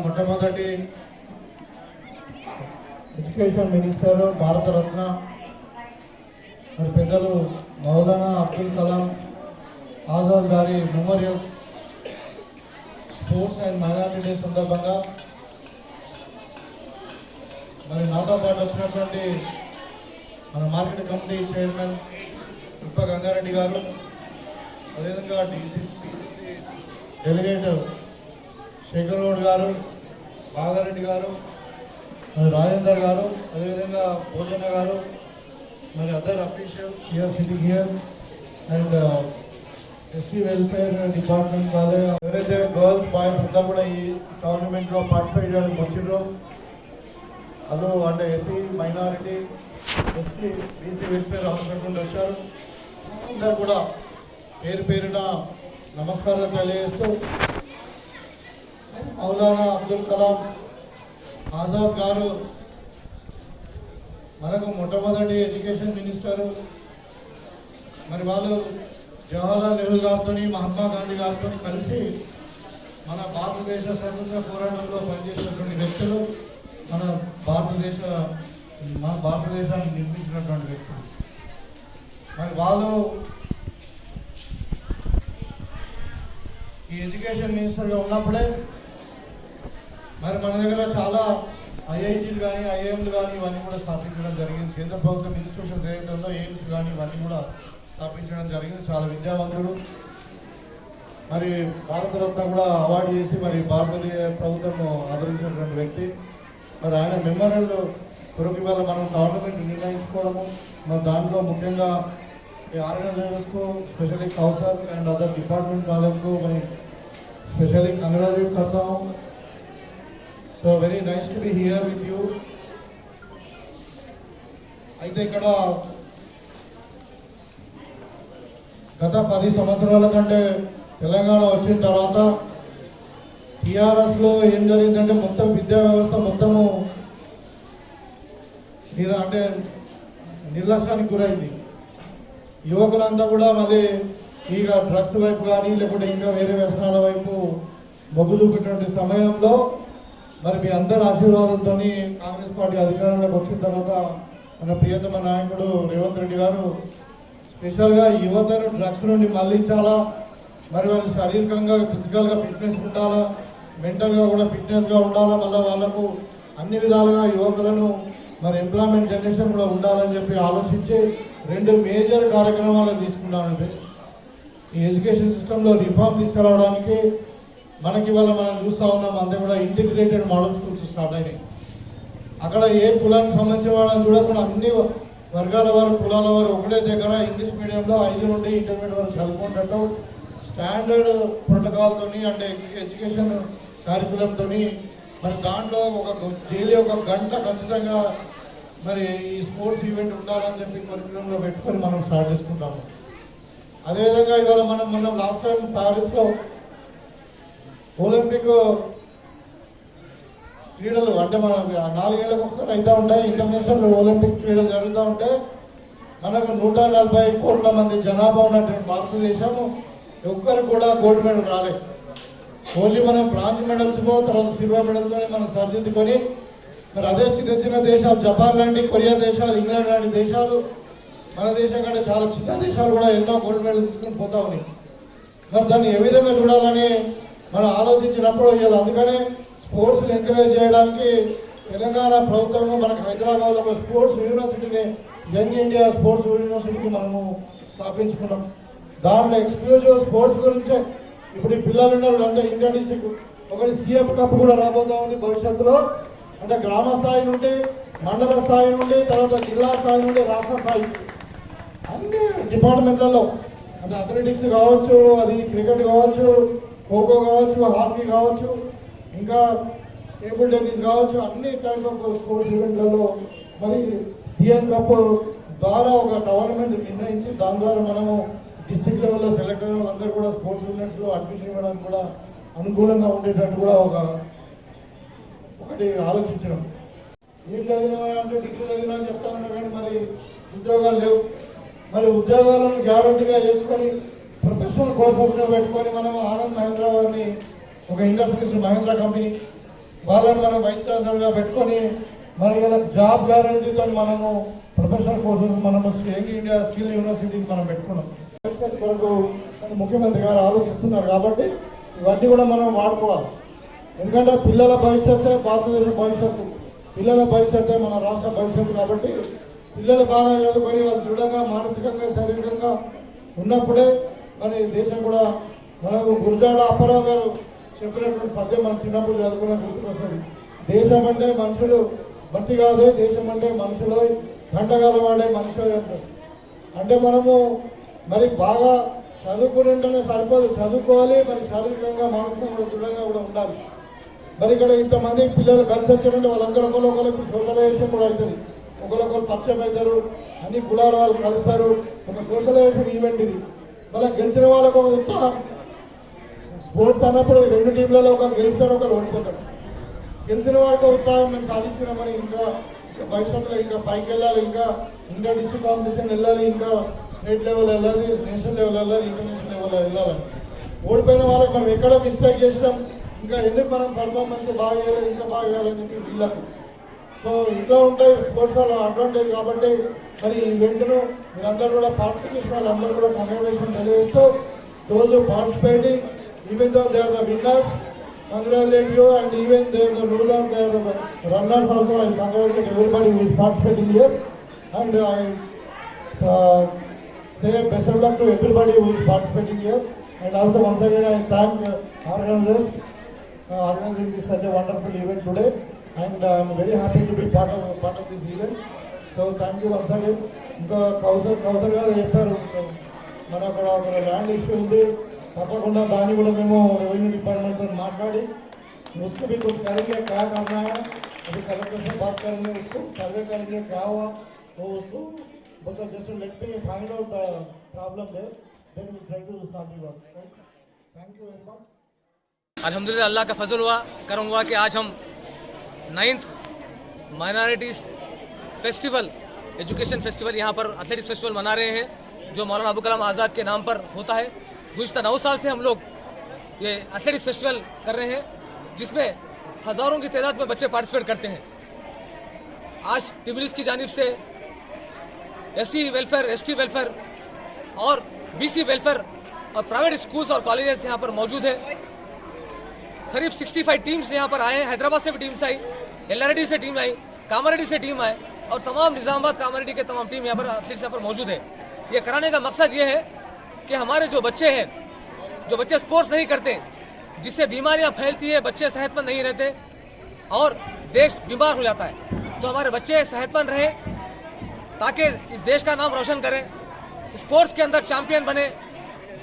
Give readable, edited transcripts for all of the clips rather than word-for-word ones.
మొట్టమొదటి education minister Bharat Ratna మరి పెద్దలు మౌలానా అబ్దుల్ కలాం ఆజాద్ గారి memorial sports and minority day సందర్భంగా మరి నాతో పాటు వచ్చినటువంటి మన మార్కెట్ కమిటీ చైర్మన్ ఉప్ప గంగారెడ్డి గారు, అదేవిధంగా డిసిసి డెలిగేట్ శేఖర్ గౌడ్ గారు, బాగారెడ్డి గారు, మరి రాజేందర్ గారు, అదేవిధంగా భోజన గారు, మరి other officials here city here and SC welfare department వాళ్ళే ఎవరైతే గర్ల్స్ బాయ్స్ అంతా కూడా ఈ టోర్నమెంట్లో పార్టిసిపేట్ చేయడానికి వచ్చిండ్రో అదో అంటే SC minority SC BC welfare hospital నుండి వచ్చారు. అందరూ కూడా పేరు పేరున నమస్కారాలు తెలియజేస్తూ మౌలానా అబ్దుల్ కలాం ఆజాద్ గారు మనకు మొట్టమొదటి ఎడ్యుకేషన్ మినిస్టరు. మరి వాళ్ళు జవహర్లాల్ నెహ్రూ గారితో మహాత్మా గాంధీ గారితో కలిసి మన భారతదేశ స్వతంత్ర పోరాటంలో పనిచేసినటువంటి వ్యక్తులు, మన భారతదేశాన్ని నిర్మించినటువంటి వ్యక్తులు. మరి వాళ్ళు ఈ ఎడ్యుకేషన్ మినిస్టర్గా ఉన్నప్పుడే మరి మన దగ్గర చాలా ఐఐటీలు కానీ ఐఐఎంలు కానీ ఇవన్నీ కూడా స్థాపించడం జరిగింది. కేంద్ర ప్రభుత్వం ఇన్స్టిట్యూషన్స్ ఏదైతే ఉందో ఎయిమ్స్ కానీ ఇవన్నీ కూడా స్థాపించడం జరిగింది. చాలా విద్యావంతుడు, మరి భారతరత్న కూడా అవార్డు చేసి మరి భారతీయ ప్రభుత్వం ఆదరించినటువంటి వ్యక్తి. మరి ఆయన మెమోరియల్ కొరకు ఇవాళ మనం గవర్నమెంట్ నిర్ణయించుకోవడము, మరి దాంట్లో ముఖ్యంగా ఈ ఆర్గనైజర్స్కు specially council and other department వాళ్ళకు మరి స్పెషల్లీ కంగ్రాచులేట్ करता so very nice to be here with you. అయితే ఇక్కడ గత 10 సంవత్సరాల కంటే తెలంగాణ వచ్చిన తర్వాత టీఆర్ఎస్లో ఏం జరిగిందంటే మొత్తం విద్యా వ్యవస్థ మొత్తము అంటే నిర్లక్ష్యానికి గురైంది. యువకులంతా కూడా మళ్ళీ ఇక డ్రగ్స్ వైపు కానీ లేకుంటే ఇంకా వేరే వ్యసనాల వైపు మొగ్గు చూపేటువంటి సమయంలో మరి మీ అందరి ఆశీర్వాదంతో కాంగ్రెస్ పార్టీ అధికారంలోకి వచ్చిన తర్వాత మన ప్రియతమ నాయకుడు రేవంత్ రెడ్డి గారు స్పెషల్గా యువతను డ్రగ్స్ నుండి మళ్లించాలా, మరి వాళ్ళు శారీరకంగా ఫిజికల్గా ఫిట్నెస్ ఉండాలా, మెంటల్గా కూడా ఫిట్నెస్గా ఉండాలా, మళ్ళీ వాళ్ళకు అన్ని విధాలుగా యువకులను మరి ఎంప్లాయ్మెంట్ జనరేషన్ కూడా ఉండాలని చెప్పి ఆలోచించి 2 మేజర్ కార్యక్రమాలు తీసుకున్నామండి. ఈ ఎడ్యుకేషన్ సిస్టంలో రిఫార్మ్ తీసుకురావడానికి మనకి ఇవాళ మనం చూస్తూ ఉన్నాం, అంతే కూడా ఇంటిగ్రేటెడ్ మోడల్ స్కూల్స్ స్టార్ట్ అయినాయి. అక్కడ ఏ కులానికి సంబంధించిన వాళ్ళని చూడకుండా అన్ని వర్గాల వారు కులాల వారు ఒకటే దగ్గర ఇంగ్లీష్ మీడియంలో 5 నుండి ఇంటర్మీడియట్ వరకు చదువుకున్నట్టు స్టాండర్డ్ ప్రోటోకాల్తో అంటే ఎడ్యుకేషన్ కార్యక్రమంతో మరి దాంట్లో డైలీ 1 గంట ఖచ్చితంగా మరి ఈ స్పోర్ట్స్ ఈవెంట్ ఉండాలని చెప్పి కరిక్యులంలో పెట్టుకొని మనం స్టార్ట్ చేసుకుంటాము. అదేవిధంగా ఇవాళ మనం లాస్ట్ టైం ప్యారిస్లో ఒలింపిక్ క్రీడలు అంటే మనం 4 ఏళ్ళకి ఒకసారి అవుతూ ఉంటాయి. ఇంటర్నేషనల్ ఒలింపిక్ క్రీడలు జరుగుతూ ఉంటే మనకు 140 కోట్ల మంది జనాభా ఉన్నటువంటి భారతదేశం ఒక్కరికి కూడా గోల్డ్ మెడల్ రాలేదు. ఓన్లీ మనం బ్రాంజ్ మెడల్స్ తర్వాత సిల్వర్ మెడల్తోనే మనం సరిదిద్దుకొని మరి అదే చిన్న దేశాలు జపాన్ లాంటి, కొరియా దేశాలు, ఇంగ్లాండ్ లాంటి దేశాలు మన దేశం కంటే చాలా చిన్న దేశాలు కూడా ఎన్నో గోల్డ్ మెడల్ తీసుకొని పోతా ఉన్నాయి. మరి దాన్ని ఏ విధంగా చూడాలని మనం ఆలోచించినప్పుడు ఇవాళ అందుకనే స్పోర్ట్స్ని ఎంకరేజ్ చేయడానికి తెలంగాణ ప్రభుత్వం మనకు హైదరాబాద్లో ఒక స్పోర్ట్స్ యూనివర్సిటీని యంగ్ ఇండియా స్పోర్ట్స్ యూనివర్సిటీకి మనము స్థాపించుకున్నాం. దాంట్లో ఎక్స్క్లూజివ్ స్పోర్ట్స్ గురించే ఇప్పుడు ఈ పిల్లలు ఉన్నారు అంటే ఇండియా డిస్ట్రిక్ట్ ఒకటి సీఎం కప్ కూడా రాబోతా ఉంది భవిష్యత్తులో. అంటే గ్రామ స్థాయి నుండి, మండల స్థాయి నుండి, తర్వాత జిల్లా స్థాయి నుండి రాష్ట్ర స్థాయి అన్ని డిపార్ట్మెంట్లలో అంటే అథ్లెటిక్స్ కావచ్చు, అది క్రికెట్ కావచ్చు, ఖోఖో కావచ్చు, హాకీ కావచ్చు, ఇంకా టేబుల్ టెన్నిస్ కావచ్చు, అన్ని టైప్ ఆఫ్ స్పోర్ట్స్ ఈవెంట్లలో మరి సీఎం కప్ ద్వారా ఒక టోర్నమెంట్ నిర్ణయించి దాని ద్వారా మనము డిస్ట్రిక్ట్ లెవెల్లో సెలెక్ట్ అయిన వాళ్ళందరూ కూడా స్పోర్ట్స్ యూనిట్స్లో అడ్మిషన్ ఇవ్వడానికి కూడా అనుకూలంగా ఉండేటట్టు కూడా ఒకటి ఆలోచించడం. ఏం చదివినా అంటే డిగ్రీ చదివినా అని చెప్తా ఉన్నా కానీ మరి ఉద్యోగాలు లేవు. మరి ఉద్యోగాలను గ్యారంటీగా చేసుకొని ప్రొఫెషనల్ కోర్సెస్ పెట్టుకొని మనం ఆనంద్ మహేంద్ర వారిని ఒక ఇండస్ట్రీస్ మహేంద్ర కంపెనీ వాళ్ళని మనం వైస్ ఛాన్సలర్గా పెట్టుకొని మరి ఇలా జాబ్ గ్యారంటీతో మనము ప్రొఫెషనల్ కోర్సెస్ మనం యంగ్ ఇండియా స్కిల్ యూనివర్సిటీకి మనం పెట్టుకున్నాం. భవిష్యత్తు కొరకు ముఖ్యమంత్రి గారు ఆలోచిస్తున్నారు కాబట్టి ఇవన్నీ కూడా మనం వాడుకోవాలి. ఎందుకంటే పిల్లల భవిష్యత్తే భారతదేశ భవిష్యత్తు, పిల్లల భవిష్యత్తే మన రాష్ట్ర భవిష్యత్తు. కాబట్టి పిల్లలు బాగా చదువుకొని వాళ్ళు దృఢంగా మానసికంగా శారీరకంగా ఉన్నప్పుడే మరి దేశం కూడా మనకు గురజాడ అప్పారావు గారు చెప్పినటువంటి పద్యం మనం చిన్నప్పుడు చదువుకున్న గుర్తుకొస్తుంది. దేశం అంటే మనుషులు మట్టి కాదు, దేశం అంటే మనుషులు గంటగాల వాడే మనుషులు అంటారు. అంటే మనము మరి బాగా చదువుకునేంటనే సరిపోదు, చదువుకోవాలి మరి శారీరకంగా మానసికంగా దృఢంగా కూడా ఉండాలి. మరి ఇక్కడ ఇంతమంది పిల్లలు కలిసి వచ్చారంటే వాళ్ళందరూ ఒకరికి సోషలైజేషన్ కూడా అవుతుంది, ఒకరికొకరు పరిచయం అవుతారు, అన్ని కులాల వాళ్ళు కలుస్తారు. ఒక సోషలైజేషన్ ఈవెంట్ ఇది. మళ్ళీ గెలిచిన వాళ్ళకు ఒక ఉత్సాహం. స్పోర్ట్స్ అన్నప్పుడు 2 టీంలలో ఒకరు గెలుస్తారు, ఒకరు ఓడిపోతారు. గెలిచిన వాళ్ళకి ఉత్సాహం మేము సాధించినామని ఇంకా భవిష్యత్తులో ఇంకా పైకి వెళ్ళాలి, ఇంకా ఇండియా డిస్ట్రిక్ట్ కాంపిటీషన్ వెళ్ళాలి, ఇంకా స్టేట్ లెవెల్ వెళ్ళాలి, నేషనల్ లెవెల్ వెళ్ళాలి, ఇంటర్నేషనల్ లెవెల్ వెళ్ళాలి. ఓడిపోయిన వాళ్ళకి మనం ఎక్కడ మిస్టేక్ చేసినాం, ఇంకా ఎందుకు మనం పర్ఫార్మెన్స్ బాగా చేయాలి, ఇంకా బాగా చేయాలని చెప్పి వీళ్ళకు. సో ఇట్లా ఉంటాయి స్పోర్ట్స్ వల్ల అడ్వాంటేజ్. కాబట్టి మరి ఈ ఈవెంట్ను మీరందరూ కూడా పార్టిసిపేట్ చేసిన వాళ్ళందరూ కూడా కంగ్రాచులేషన్ తెలియజేస్తూ రోజు participating even though they are the winners, congratulate you, and even they are the losers, they are the runners also. I congratulate everybody who is participating here, and I say best of luck to everybody who is participating here. And also once again I thank organizers organizing this such a wonderful event today, and I am very happy to be part of this event. So thank you once again. ఇంకా కౌసర్ గారు చెప్పారు మన అక్కడ ఒక land issue ఉంది, తప్పకుండా దాన్ని కూడా మేము రెవెన్యూ डिपार्टमेंट में माట్లాడి उसको भी कुछ करेंगे, क्या करना है अभी कलेक्टर से बात करेंगे, उसको सर्वे करेंगे क्या हुआ वो उसको बस just let me find out the problem है, then we try to solve it out. Thank you very much. अल्हम्दुलिल्लाह अल्लाह का फजल हुआ, करम हुआ कि आज हम 9th minorities festival education festival यहाँ पर एथलेटिक्स फेस्टिवल मना रहे हैं, जो मौलाना अबुल कलाम आज़ाद के नाम पर होता है. गुज़िश्ता 9 साल से हम लोग ये एथलेटिक्स फेस्टिवल कर रहे हैं, जिसमें हज़ारों की तादाद में बच्चे पार्टिसिपेट करते हैं. आज टिबलिस की जानिब से SC वेलफेयर, ST वेलफेयर और BC वेलफेयर और प्राइवेट स्कूल्स और कॉलेजेस यहाँ पर मौजूद है. करीब 65 टीम्स यहाँ पर आए हैं. हैदराबाद से भी टीम्स आई, LRD से टीम आई, कामारेड्डी से टीम आए, और तमाम निज़ामाबाद कामारेड्डी के तमाम टीम यहाँ पर एथलीट्स यहाँ पर मौजूद है. ये कराने का मकसद ये है कि हमारे जो बच्चे हैं, जो बच्चे स्पोर्ट्स नहीं करते, जिससे बीमारियां फैलती है, बच्चे सेहतमंद नहीं रहते और देश बीमार हो जाता है, तो हमारे बच्चे सेहतमंद रहे ताकि इस देश का नाम रोशन करें, स्पोर्ट्स के अंदर चैंपियन बने,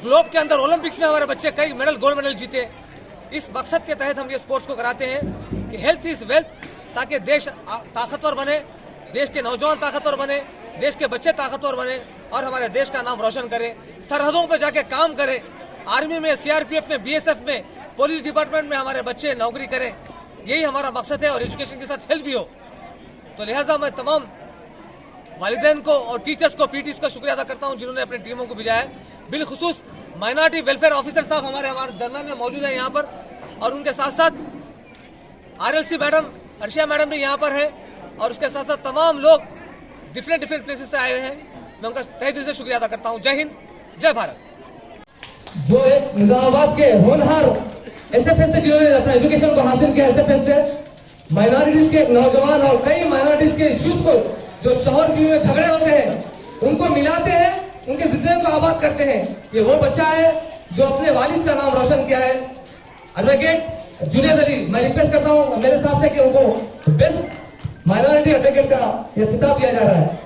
ग्लोब के अंदर ओलंपिक्स में हमारे बच्चे कई मेडल, गोल्ड मेडल जीते. इस मकसद के तहत हम ये स्पोर्ट्स को कराते हैं कि हेल्थ इज वेल्थ, ताकि देश ताकतवर बने, देश के नौजवान ताकतवर बने, देश के बच्चे ताकतवर बने और हमारे देश का नाम रोशन करें, सरहदों पर जाके काम करें, आर्मी में, CRPF में, BSF में, पुलिस डिपार्टमेंट में हमारे बच्चे नौकरी करें. यही हमारा मकसद है, और एजुकेशन के साथ हेल्थ भी हो. तो लिहाजा मैं तमाम वालिदैन को और टीचर्स को, PTs को शुक्रिया अदा करता हूँ जिन्होंने अपनी टीमों को भेजा है. बिलखुसूस माइनॉरिटी वेलफेयर ऑफिसर साहब हमारे दरमियान में मौजूद है यहाँ पर, और उनके साथ साथ RLC मैडम, अर्शिया मैडम भी यहाँ पर है, और उसके साथ साथ तमाम लोग डिफरेंट प्लेसेस से आए हुए हैं. मैं उनका तहे दिल से शुक्रिया अदा करता हूँ. जय हिंद, जय भारत. जो एक निजामाबाद के होनहार SFS से जिन्होंने अपना एजुकेशन को हासिल किया, SFS से माइनॉरिटीज के नौजवान और कई माइनॉरिटीज के इश्यूज को, जो शहर में झगड़े होते हैं, उनको मिलाते हैं, उनके जिंदगी को आबाद करते हैं. ये वो बच्चा है जो अपने वालिद का नाम रोशन किया है, एडवोकेट जुनेद अली. मैं रिक्वेस्ट करता हूँ मेरे साहब से कि उनको बेस्ट माइनॉरिटी एडवोकेट का यह खिताब दिया जा रहा है.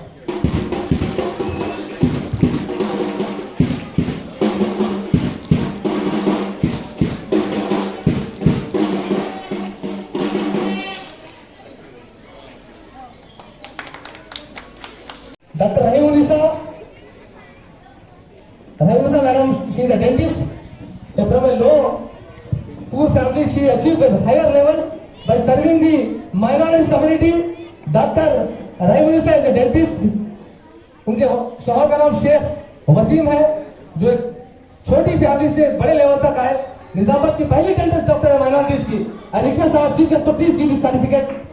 Dr. Rahimulisa madam, she is a dentist. From a low poor family, she achieved a higher level by serving the minorities community. Dr. Rahimulisa is a dentist. उनके शौहर का नाम शेख वसीम है, जो एक छोटी फैमिली से बड़े लेवल तक आए। निजामाबाद की पहली कंटेस्ट डॉक्टर है माइनॉरिटीज की। I request our chief guest to please give this certificate.